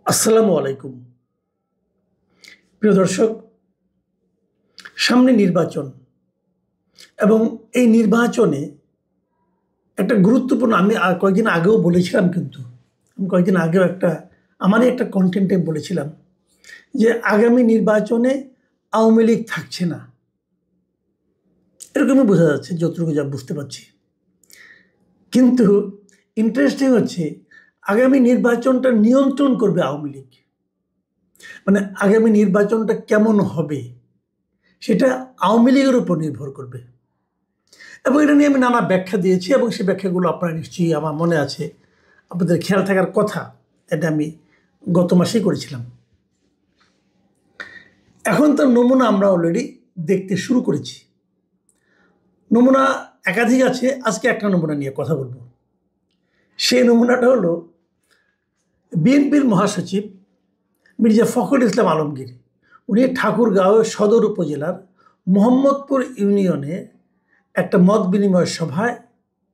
আসসালামু আলাইকুম। প্রিয় দর্শক, সামনে নির্বাচন এবং এই নির্বাচনে একটা গুরুত্বপূর্ণ আমি কয়েকদিন আগেও বলেছিলাম কিন্তু আমি কয়েকদিন আগেও আমারই একটা কনটেন্টে বলেছিলাম যে আগামী নির্বাচনে আওয়ামী লীগ থাকছে না। এরকমই বোঝা যাচ্ছে যতটুকু যা বুঝতে পারছি। কিন্তু ইন্টারেস্টিং হচ্ছে আগামী নির্বাচনটা নিয়ন্ত্রণ করবে আওয়ামী লীগ। মানে আগামী নির্বাচনটা কেমন হবে সেটা আওয়ামী লীগের উপর নির্ভর করবে এবং এটা নিয়ে আমি নানা ব্যাখ্যা দিয়েছি এবং সেই ব্যাখ্যাগুলো আপনারা নিশ্চয়ই আমার মনে আছে, আপনাদের খেয়াল থাকার কথা। এটা আমি গত মাসেই করেছিলাম। এখন তার নমুনা আমরা অলরেডি দেখতে শুরু করেছি। নমুনা একাধিক আছে, আজকে একটা নমুনা নিয়ে কথা বলবো। সেই নমুনাটা হলো বিএনপির মহাসচিব মির্জা ফখরুল ইসলাম আলমগীর। উনি ঠাকুরগাঁও সদর উপজেলার মোহাম্মদপুর ইউনিয়নে একটা মত বিনিময় সভায়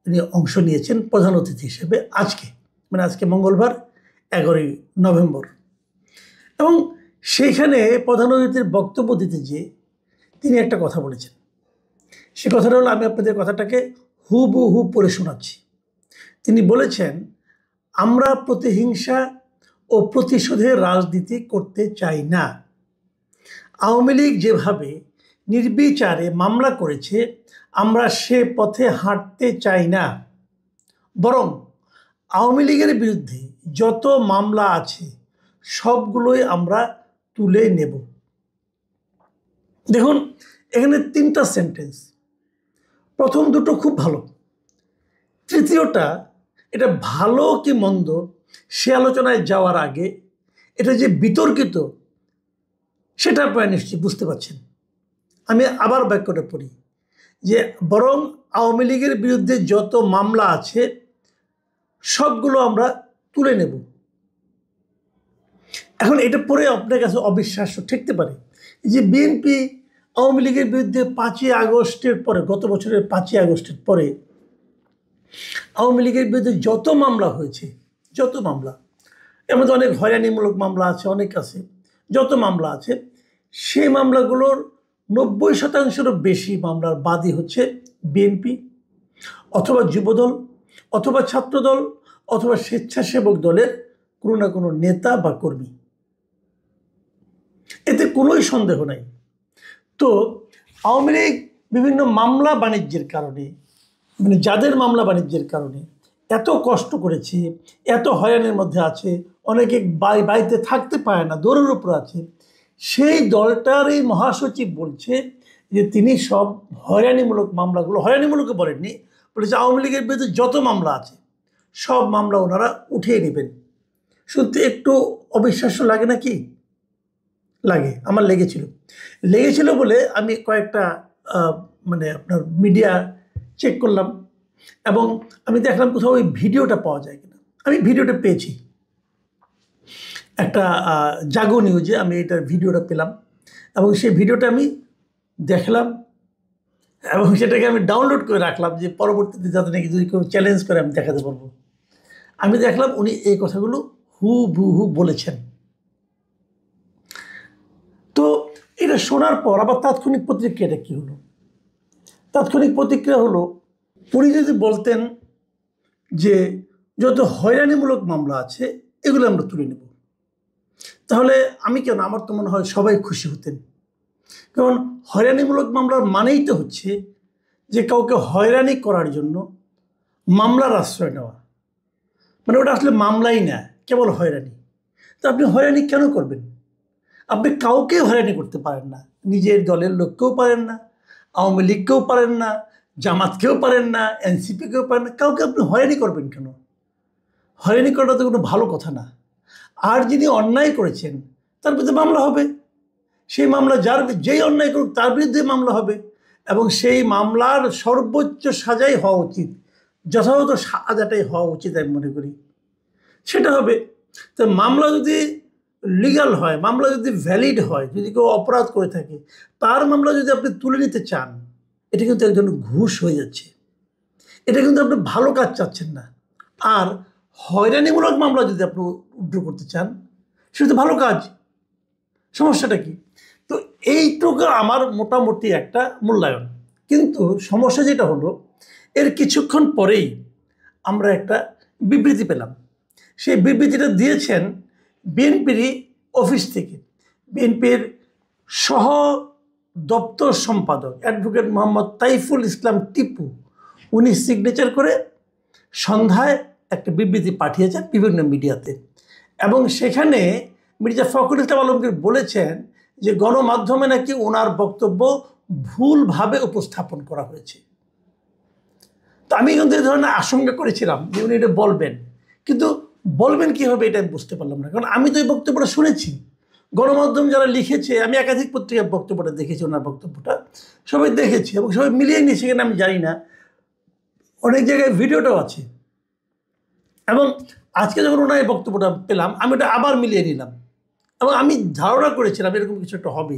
তিনি অংশ নিয়েছেন প্রধান অতিথি হিসেবে আজকে মঙ্গলবার 11ই নভেম্বর। এবং সেইখানে প্রধান অতিথির বক্তব্য দিতে গিয়ে তিনি একটা কথা বলেছেন। সে কথাটা হলো, আমি আপনাদের কথাটাকে হুবহু পড়ে শোনাচ্ছি। তিনি বলেছেন, আমরা প্রতিহিংসা ও প্রতিশোধের রাজনীতি করতে চাই না। আওয়ামী লীগ যেভাবে নির্বিচারে মামলা করেছে, আমরা সে পথে হাঁটতে চাই না। বরং আওয়ামী লীগের বিরুদ্ধে যত মামলা আছে সবগুলোই আমরা তুলে নেব। দেখুন, এখানে 3টা সেন্টেন্স। প্রথম দুটো খুব ভালো, তৃতীয়টা এটা ভালো কি মন্দ সে আলোচনায় যাওয়ার আগে এটা যে বিতর্কিত সেটা আপনারা নিশ্চয়ই বুঝতে পারছেন। আমি আবার বাক্যটা পড়ি যে বরং আওয়ামী লীগের বিরুদ্ধে যত মামলা আছে সবগুলো আমরা তুলে নেব। এখন এটা পড়ে আপনার কাছে অবিশ্বাস্য ঠেকতে পারে যে বিএনপি আওয়ামী লীগের বিরুদ্ধে 5ই আগস্টের পরে, গত বছরের 5ই আগস্টের পরে আওয়ামী লীগের বিরুদ্ধে যত মামলা হয়েছে, যত মামলা, এর মধ্যে অনেক হয়রানিমূলক মামলা আছে, অনেক আছে, যত মামলা আছে সেই মামলাগুলোর 90%-এরও বেশি মামলার বাদী হচ্ছে বিএনপি অথবা যুবদল অথবা ছাত্রদল অথবা স্বেচ্ছাসেবক দলের কোনো না কোনো নেতা বা কর্মী। এতে কোনোই সন্দেহ নাই। তো আওয়ামী লীগ বিভিন্ন মামলা বাণিজ্যের কারণে, মানে যাদের মামলা বাণিজ্যের কারণে এত কষ্ট করেছে, এত হয়রানির মধ্যে আছে, অনেকে বাড়িতে থাকতে পারে না, দৌড়ের উপর আছে, সেই দলটার এই মহাসচিব বলছে যে তিনি সব হয়রানিমূলক মামলাগুলো, হয়রানিমূলক বলেননি, বলেছে আওয়ামী লীগের বিরুদ্ধে যত মামলা আছে সব মামলা ওনারা উঠিয়ে নেবেন। শুনতে একটু অবিশ্বাস্য লাগে নাকি? লাগে, আমার লেগেছিল বলে আমি কয়েকটা মানে আপনার মিডিয়া চেক করলাম এবং আমি দেখলাম কোথাও ওই ভিডিওটা পাওয়া যায় কিনা। আমি ভিডিওটা পেয়েছি, একটা জাগো নিউজে আমি এটার ভিডিওটা পেলাম এবং সেই ভিডিওটা আমি দেখলাম এবং সেটাকে আমি ডাউনলোড করে রাখলাম যে পরবর্তীতে যাতে নাকি যদি কেউ চ্যালেঞ্জ করে আমি দেখাতে পারবো। আমি দেখলাম উনি এই কথাগুলো হুবহু বলেছেন। তো এটা শোনার পর আবার তাৎক্ষণিক প্রতিক্রিয়াটা কী হলো? তাৎক্ষণিক প্রতিক্রিয়া হলো, উনি যদি বলতেন যে যত হয়রানিমূলক মামলা আছে এগুলো আমরা তুলে নেব, তাহলে আমি কেন, আমার তো মনে হয় সবাই খুশি হতেন। কারণ হয়রানিমূলক মামলার মানেই তো হচ্ছে যে কাউকে হয়রানি করার জন্য মামলার আশ্রয় নেওয়া। মানে ওটা আসলে মামলাই না, কেবল হয়রানি। তো আপনি হয়রানি কেন করবেন? আপনি কাউকে হয়রানি করতে পারেন না, নিজের দলের লোককেও পারেন না, আওয়ামী লীগকেও পারেন না, জামাতকেও পারেন না, এনসিপিকেও পারেন না, কাউকে আপনি হয়রানি করবেন কেন? হয়রানি করাটা তো কোনো ভালো কথা না। আর যিনি অন্যায় করেছেন তার বিরুদ্ধে মামলা হবে, সেই মামলা যেই অন্যায় করুক তার বিরুদ্ধে মামলা হবে এবং সেই মামলার সর্বোচ্চ সাজাই হওয়া উচিত, যথাযথ সাজাটাই হওয়া উচিত আমি মনে করি, সেটা হবে। তো মামলা যদি লিগাল হয়, মামলা যদি ভ্যালিড হয়, যদি কেউ অপরাধ করে থাকে তার মামলা যদি আপনি তুলে নিতে চান, এটা কিন্তু এক ধরনের ঘুষ হয়ে যাচ্ছে। এটা কিন্তু আপনি ভালো কাজ চাচ্ছেন না। আর হয়রানিমূলক মামলা যদি আপনি উদ্ধার করতে চান সেটা তো ভালো কাজ, সমস্যাটা কি? তো এইটুকু আমার মোটামুটি একটা মূল্যায়ন। কিন্তু সমস্যা যেটা হলো, এর কিছুক্ষণ পরেই আমরা একটা বিবৃতি পেলাম। সেই বিবৃতিটা দিয়েছেন বিএনপির অফিস থেকে। বিএনপির সহ দপ্তর সম্পাদক অ্যাডভোকেট মোহাম্মদ তাইফুল ইসলাম টিপু, উনি সিগনেচার করে সন্ধ্যায় একটা বিবৃতি পাঠিয়েছেন বিভিন্ন মিডিয়াতে। এবং সেখানে মির্জা ফখরুল ইসলাম আলমগীর বলেছেন যে গণমাধ্যমে নাকি ওনার বক্তব্য ভুলভাবে উপস্থাপন করা হয়েছে। তো আমি কিন্তু এই ধরনের আশঙ্কা করেছিলাম যে উনি এটা বলবেন, কিন্তু বলবেন কীভাবে এটা আমি বুঝতে পারলাম না। কারণ আমি তো এই বক্তব্যটা শুনেছি, গণমাধ্যম যারা লিখেছে, আমি একাধিক পত্রিকার বক্তব্যটা দেখেছি, ওনার বক্তব্যটা সবাই দেখেছি এবং সবাই মিলিয়ে নিয়েছে কিনা আমি জানি না, অনেক জায়গায় ভিডিওটাও আছে। এবং আজকে যখন ওনার এই বক্তব্যটা পেলাম, আমি এটা আবার মিলিয়ে নিলাম এবং আমি ধারণা করেছিলাম এরকম কিছু একটা হবে।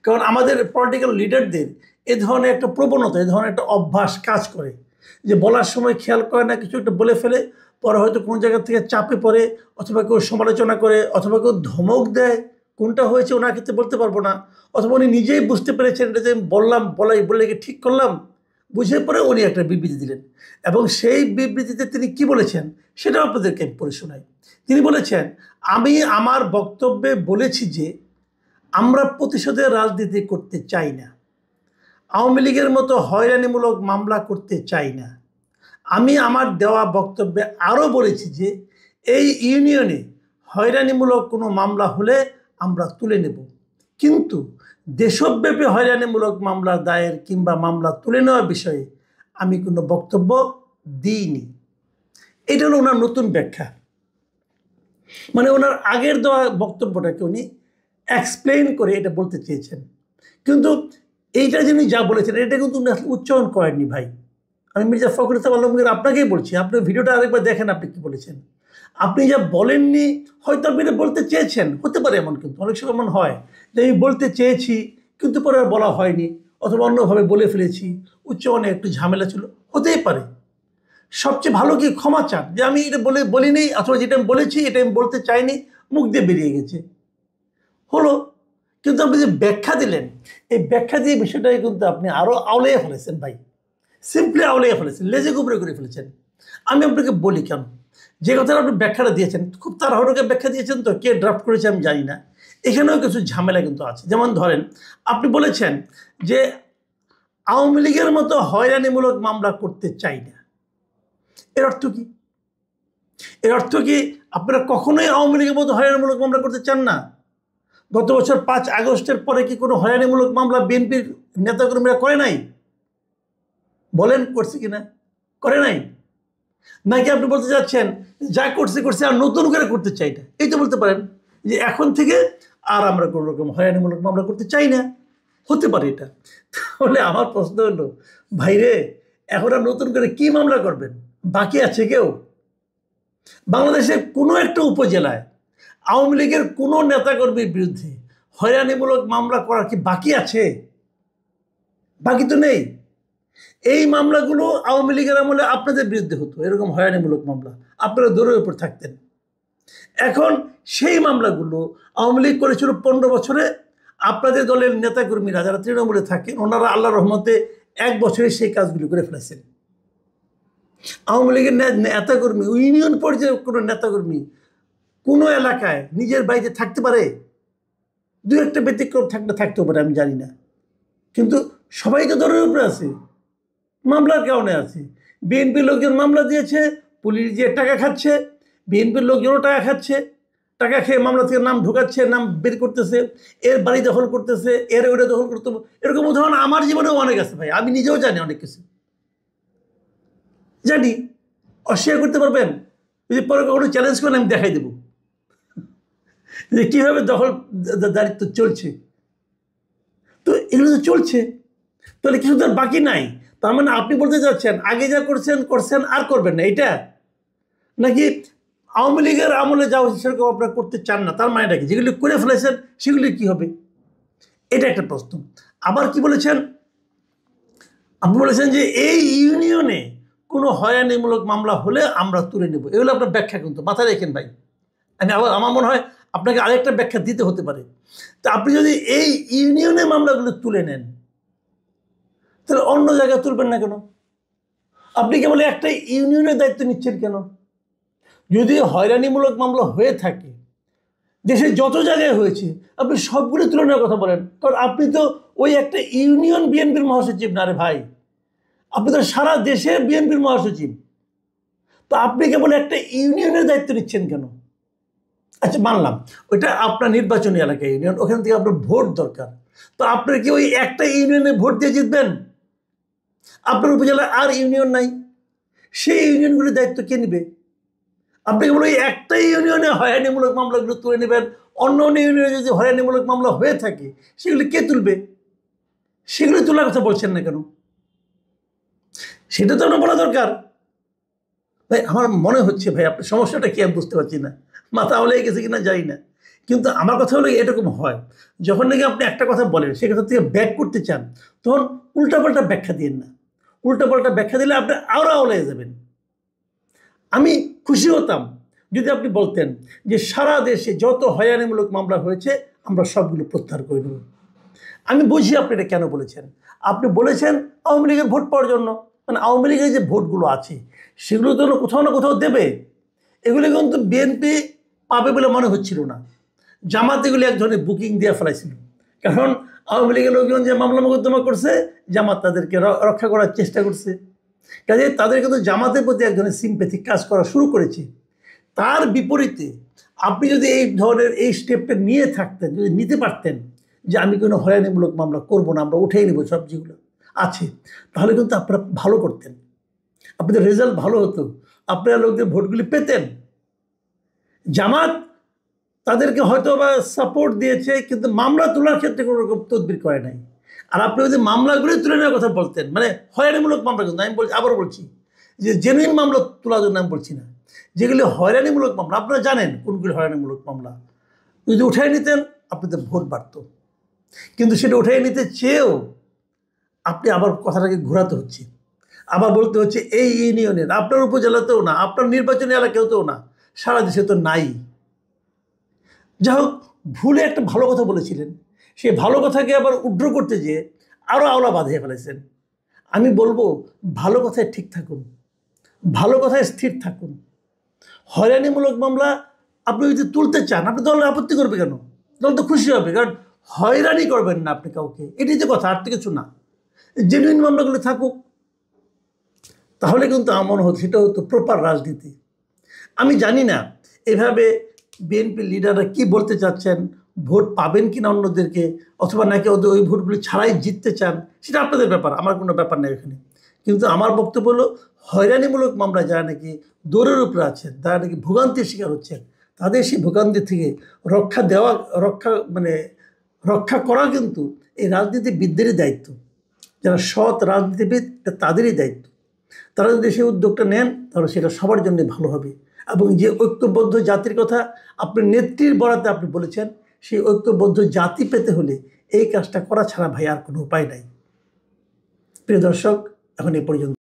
কারণ আমাদের পলিটিক্যাল লিডারদের এ ধরনের একটা প্রবণতা, এ ধরনের একটা অভ্যাস কাজ করে যে বলার সময় খেয়াল করে না, কিছু একটা বলে ফেলে, পরে হয়তো কোনো জায়গা থেকে চাপে পড়ে, অথবা কেউ সমালোচনা করে, অথবা কেউ ধমক দেয়, কোনটা হয়েছে ওনার ক্ষেত্রে বলতে পারবো না, অথবা উনি নিজেই বুঝতে পেরেছেন এটা যে বললাম, বলে কি ঠিক করলাম, বুঝে পরে উনি একটা বিবৃতি দিলেন। এবং সেই বিবৃতিতে তিনি কি বলেছেন সেটাও আপনাদেরকে আমি পড়ে শোনাই। তিনি বলেছেন, আমি আমার বক্তব্যে বলেছি যে আমরা প্রতিশোধের রাজনীতি করতে চাই না, আওয়ামী লীগের মতো হয়রানিমূলক মামলা করতে চাই না। আমি আমার দেওয়া বক্তব্যে আরও বলেছি যে এই ইউনিয়নে হয়রানিমূলক কোনো মামলা হলে আমরা তুলে নেব, কিন্তু দেশব্যাপী হয়রানিমূলক মামলা দায়ের কিংবা মামলা তুলে নেওয়ার বিষয়ে আমি কোনো বক্তব্য দিইনি। এটা হলো ওনার নতুন ব্যাখ্যা। মানে ওনার আগের দেওয়া বক্তব্যটাকে উনি এক্সপ্লেইন করে এটা বলতে চেয়েছেন, কিন্তু এইটা যিনি যা বলেছেন এটা কিন্তু উনি আসলে উচ্চারণ করেননি ভাই। আমি মির্জা ফখরুল ইসলাম আলমগীর আপনাকেই বলছি, আপনি ভিডিওটা আরেকবার দেখেন, আপনি কি বলেছেন। আপনি যা বলেননি হয়তো আপনি এটা বলতে চেয়েছেন, হতে পারে এমন, কিন্তু অনেক সময় এমন হয় যে আমি বলতে চেয়েছি কিন্তু পরে আর বলা হয়নি, অথবা অন্যভাবে বলে ফেলেছি, উচ্চারণে একটু ঝামেলা ছিল, হতেই পারে। সবচেয়ে ভালো কি ক্ষমা চান, যে আমি এটা বলিনি, অথবা যেটা আমি বলেছি এটা আমি বলতে চাইনি, মুখ দিয়ে বেরিয়ে গেছে, হলো। কিন্তু আপনি যে ব্যাখ্যা দিলেন, এই ব্যাখ্যা দিয়ে বিষয়টাকে কিন্তু আপনি আরও আউলাইয়া ফেলেছেন ভাই, সিম্পলি আউলাইয়া ফেলেছেন, লেজে গুবরে করে ফেলেছেন। আমি আপনাকে বলি কেন, যে কথাটা আপনি ব্যাখ্যাটা দিয়েছেন খুব তাড়াহুড়োকে ব্যাখ্যা দিয়েছেন, তো কে ড্রাফট করেছে আমি জানি না, এখানেও কিছু ঝামেলা কিন্তু আছে। যেমন ধরেন, আপনি বলেছেন যে আওয়ামী লীগের মতো হয়রানিমূলক মামলা করতে চাই না। এর অর্থ কি? এর অর্থ কি আপনারা কখনোই আওয়ামী লীগের মতো হয়রানিমূলক মামলা করতে চান না? গত বছর 5 আগস্টের পরে কি কোনো হয়রানিমূলক মামলা বিএনপির নেতাকর্মীরা করে নাই? বলেন করছে কিনা? করে নাই। নাকি আপনি বলতে চাচ্ছেন যা করছে আর নতুন করে করতে চাই না? এই তো বলতে পারেন যে এখন থেকে আর আমরা কোনো রকম হয়রানিমূলক মামলা করতে চাই না, হতে পারে এটা। তাহলে আমার প্রশ্ন হলো, ভাইরে, এখন আর নতুন করে কি মামলা করবেন? বাকি আছে কেউ? বাংলাদেশের কোনো একটা উপজেলায় আওয়ামী লীগের কোনো নেতাকর্মীর বিরুদ্ধে হয়রানিমূলক মামলা করার কি বাকি আছে? বাকি তো নেই। এই মামলাগুলো আওয়ামী লীগের আমলে আপনাদের বিরুদ্ধে হতো, এরকম হয়রানিমূলক মামলা, আপনারা দৌড়ের উপর থাকতেন। এখন সেই মামলাগুলো আওয়ামী লীগ করেছিল 15 বছরে, আপনাদের দলের নেতাকর্মীরা যারা তৃণমূলে থাকেন ওনারা আল্লাহর রহমতে 1 বছরে সেই কাজগুলি করে ফেলেছেন। আওয়ামী লীগের নেতাকর্মী, ইউনিয়ন পর্যায়ে কোনো নেতাকর্মী কোনো এলাকায় নিজের বাড়িতে থাকতে পারে? 2-1টা ব্যতিক্রম থাকতেও পারে, আমি জানি না, কিন্তু সবাই তো দৌড়ের উপরে আছে, মামলার কারণে আছে। বিএনপির লোকজন মামলা দিয়েছে, পুলিশ দিয়ে টাকা খাচ্ছে, বিএনপির লোকজনও টাকা খাচ্ছে, টাকা খেয়ে মামলা থেকে নাম ঢোকাচ্ছে, নাম বের করতেছে, এর বাড়ি দখল করতেছে, এর ওটা দখল করতে। এরকম উদাহরণ আমার জীবনেও অনেক আছে ভাই, আমি নিজেও জানি অনেক কিছু, জানি। অস্বীকার করতে পারবেন? যদি পরে কখনো চ্যালেঞ্জ করেন আমি দেখাই দেবো যে কীভাবে দখল দারিত্ব চলছে। তো এগুলো তো চলছে, তাহলে কিছু তো বাকি নাই। তার মানে আপনি বলতে চাচ্ছেন আগে যা করছেন আর করবেন না, এটা? নাকি আওয়ামী লীগের আমলে যা হচ্ছে সেরকম আপনারা করতে চান না? তার মানেটা কি? যেগুলি করে ফেলেছেন সেগুলি কি হবে? এটা একটা প্রশ্ন। আবার কি বলেছেন? আপনি বলেছেন যে এই ইউনিয়নে কোনো হয়রানিমূলক মামলা হলে আমরা তুলে নেব, এগুলো আপনার ব্যাখ্যা, কিন্তু মাথায় রেখেন ভাই। আমার মনে হয় আপনাকে আরেকটা ব্যাখ্যা দিতে হতে পারে। তা আপনি যদি এই ইউনিয়নের মামলাগুলো তুলে নেন, তাহলে অন্য জায়গায় তুলবেন না কেন? আপনি কেবল একটা ইউনিয়নের দায়িত্ব নিচ্ছেন কেন? যদি হয়রানিমূলক মামলা হয়ে থাকে, দেশে যত জায়গায় হয়েছে, আপনি সবগুলো তুলনার কথা বলেন। কারণ আপনি তো ওই একটা ইউনিয়ন বিএনপির মহাসচিব না রে ভাই, আপনি তো সারা দেশের বিএনপির মহাসচিব। তো আপনি কেবল একটা ইউনিয়নের দায়িত্ব নিচ্ছেন কেন? আচ্ছা মানলাম ওইটা আপনার নির্বাচনী এলাকা ইউনিয়ন, ওখান থেকে আপনার ভোট দরকার। তো আপনার কি ওই একটা ইউনিয়নে ভোট দিয়ে জিতবেন? আপনার উপজেলায় আর ইউনিয়ন নাই, সেই ইউনিয়নগুলির দায়িত্ব কে নেবে? আপনি কেবল ওই একটা ইউনিয়নে হয়রানিমূলক মামলাগুলো তুলে নেবেন, অন্য অন্য ইউনিয়নে যদি হয়রানিমূলক মামলা হয়ে থাকে সেগুলি কে তুলবে? সেগুলি তোলার কথা বলছেন না কেন? সেটা তো আপনার বলা দরকার। ভাই আমার মনে হচ্ছে ভাই আপনার সমস্যাটা কি আমি বুঝতে পারছি না, মাথা হলে গেছে কিনা জানি না। কিন্তু আমার কথা হলো এরকম হয়, যখন নাকি আপনি একটা কথা বলেন সে কথা থেকে ব্যাক করতে চান, তখন উল্টাপাল্টা ব্যাখ্যা দিন না। উল্টাপাল্টা ব্যাখ্যা দিলে আপনি আরও আওলায় যাবেন। আমি খুশি হতাম যদি আপনি বলতেন যে সারা দেশে যত হয়রানিমূলক মামলা হয়েছে আমরা সবগুলো প্রত্যাহার করে নেব। আমি বুঝি আপনি এটা কেন বলেছেন। আপনি বলেছেন আওয়ামী লীগের ভোট পাওয়ার জন্য, মানে আওয়ামী লীগের যে ভোটগুলো আছে সেগুলো তো কোথাও না কোথাও দেবে। এগুলো কিন্তু বিএনপি পাবে বলে মনে হচ্ছিল না। জামাত এগুলি এক ধরনের বুকিং দিয়ে ফেলাইছিল, কারণ আওয়ামী লীগের লোকজন যে মামলা মোকদ্দমা করছে জামাত তাদেরকে রক্ষা করার চেষ্টা করছে। কাজে তাদের কিন্তু জামাতের প্রতি এক ধরনের সিম্প্যাথি কাজ করা শুরু করেছে। তার বিপরীতে আপনি যদি এই ধরনের এই স্টেপটা নিয়ে থাকতেন, যদি নিতে পারতেন যে আমি কোনো হয়রানিমূলক মামলা করব না, আমরা উঠেই নেব সব যেগুলো আছে, তাহলে কিন্তু আপনারা ভালো করতেন, আপনাদের রেজাল্ট ভালো হতো, আপনারা লোকদের ভোটগুলি পেতেন। জামাত তাদেরকে হয়তো বা সাপোর্ট দিয়েছে, কিন্তু মামলা তোলার ক্ষেত্রে কোনো রকম তদবির করে নাই। আর আপনি যদি মামলাগুলি তুলে নেওয়ার কথা বলতেন, মানে হয়রানিমূলক মামলা, কিন্তু আমি বলছি, আবারও বলছি যে জেনুইন মামলা তোলার জন্য আমি বলছি না, যেগুলি হয়রানিমূলক মামলা আপনারা জানেন কোনগুলি হয়রানিমূলক মামলা, যদি উঠাই নিতেন আপনাদের ভোট বাড়ত। কিন্তু সেটা উঠাই নিতে চেয়েও আপনি আবার কথাটাকে ঘোরাতে হচ্ছে, আবার বলতে হচ্ছে এই ইউনিয়নের, আপনার উপজেলাতেও না, আপনার নির্বাচনী এলাকাতেও না, সারা দেশে তো নাই। যাই হোক, ভুলে একটা ভালো কথা বলেছিলেন, সেই ভালো কথাকে আবার উড্র করতে যেয়ে আরও আওলা বাঁধিয়ে ফেলেছেন। আমি বলবো ভালো কথায় ঠিক থাকুন, ভালো কথায় স্থির থাকুন। হয়রানিমূলক মামলা আপনি যদি তুলতে চান, আপনি দল আপত্তি করবে কেন? দল তো খুশি হবে, কারণ হয়রানি করবেন না আপনি কাউকে, এটাই যে কথা, আর তো কিছু না। জেনুইন মামলাগুলো থাকুক, তাহলে কিন্তু আমার মনে হতো সেটা হতো প্রপার রাজনীতি। আমি জানি না এভাবে বিএনপি লিডাররা কি বলতে চাচ্ছেন, ভোট পাবেন কি না অন্যদেরকে, অথবা নাকি ওদের ওই ভোটগুলি ছাড়াই জিততে চান, সেটা আপনাদের ব্যাপার, আমার কোনো ব্যাপার নেই এখানে। কিন্তু আমার বক্তব্য হলো হয়রানিমূলক মামলা যারা নাকি দৌড়ের উপরে আছেন, যারা নাকি ভোগান্তির শিকার হচ্ছেন, তাদের সেই ভোগান্তি থেকে রক্ষা করা কিন্তু এই রাজনীতিবিদদেরই দায়িত্ব। যারা সৎ রাজনীতিবিদ তাদেরই দায়িত্ব। তারা যদি সেই উদ্যোগটা নেন তাহলে সেটা সবার জন্য ভালো হবে। এবং যে ঐক্যবদ্ধ জাতির কথা আপনি নেত্রীর বরাতে আপনি বলেছেন, সেই ঐক্যবদ্ধ জাতি পেতে হলে এই কাজটা করা ছাড়া ভাই আর কোনো উপায় নাই। প্রিয় দর্শক, এখন এ পর্যন্ত।